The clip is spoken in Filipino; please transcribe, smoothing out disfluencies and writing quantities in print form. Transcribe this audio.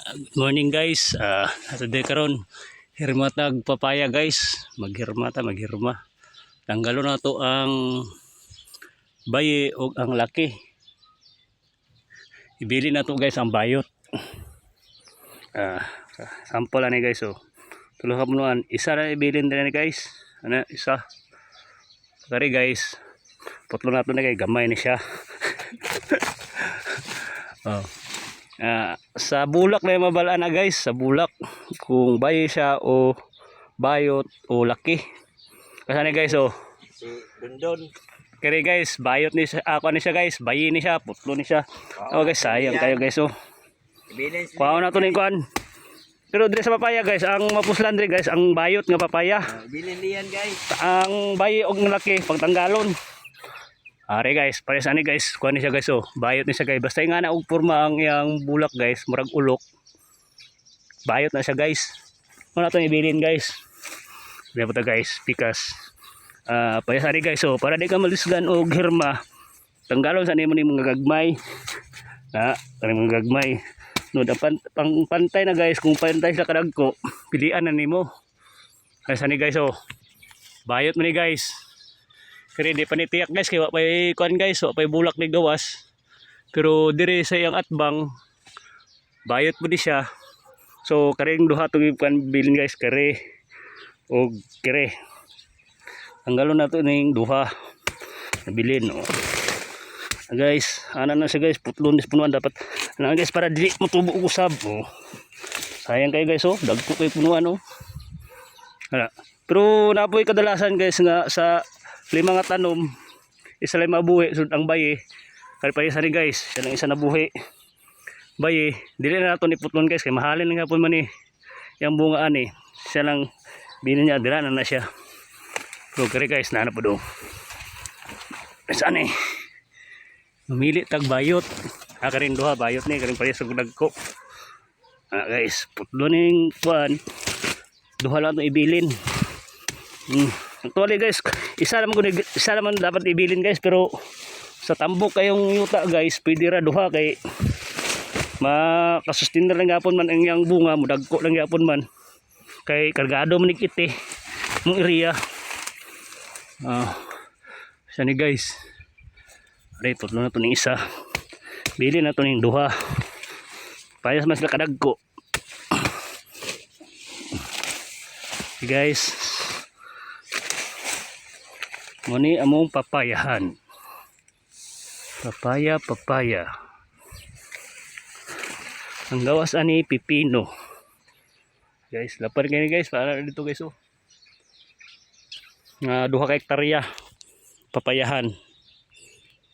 Good morning guys. Today karon hirmatag papaya guys. Maghirma. Tanggalo na to ang bayi o ang laki. Ibili na to guys ang bayot. Sample ani guys oh. Tulo ka punuan. Isa na ibilin din ni guys. Ano isa. Kari guys. Putlo na to na kay gamay ni siya. Oh. Sa bulak na mabalaan na guys, sa bulak kung bayi siya o bayot o laki. Kasi ni guys oh. Si Dondon. Kaya guys, bayot ni siya, ako ni siya guys, bayi ni siya, putlo ni siya. Oh guys, sayang kayo guys oh. Kuha na to ni kuan. Pero dire sa papaya guys, ang mapuslan dire guys, ang bayot nga papaya. Bilin diyan guys. Ang bayi og laki pagtanggalon. Are guys, pares ani guys, kuha ni siya guys oh. Bayot ni siya guys. Basta nga na og porma ang yang bulak guys, murag ulok. Bayot na siya guys. Mo na to ibilin guys. Diba ta guys, pikas. Pares ani guys oh, para di ka malisgan og hirma. Tanggalon sa nimo ni mga gagmay. Kani mga gagmay. No, dapat pang pantay na guys, kung pantay sa kadagko, pilian na nimo. Pares ani guys oh. Bayot mo ni guys. Pero hindi pa nitiyak guys, kaya wapay kuan guys, wapay bulak ni gawas. Pero dire sa iyang atbang, bayot mo di siya. So karing duha tong kuan bilin guys, kare o kare. Tanggalon na to ning duha. Nabilin oh. Guys, ana na siya guys, putlon dis punuan dapat. Ana guys para dili mo tubo usab oh. Sayang kayo guys oh, dagko kay punuan oh. Pero napoy kadalasan guys nga sa lima nga tanom, isa lang mabuhi sud ang bayi. Kaya pa isa rin guys, siya lang isa nabuhi. Bayi, dili na nato ni putlon guys, kay mahalin nga pud man ni yang bunga ani. Siya lang binin niya dira na siya. So kare guys, naana po do. Saan eh? Mamili tag bayot. Karing duha bayot ni, karing parehas og dagko. Guys, putlon ning kuan. Duha lang to ibilin. Actually guys, isa naman dapat ibilin guys, pero sa tambok kayong yuta guys, pwede ra duha kay makasustain lang yapon man ang yang bunga, mudagko lang yapon man. Kay kargado man ikiti mong area. Isa ni guys. Aray, tutlo na to ning isa. Bilin na to ning duha. Payas mas sila kadagko. Guys, muni among papayahan. Papaya. Ang gawas ani pipino. Guys, lapar kayo guys, para dito guys oh. Duha ka hektarya papayahan.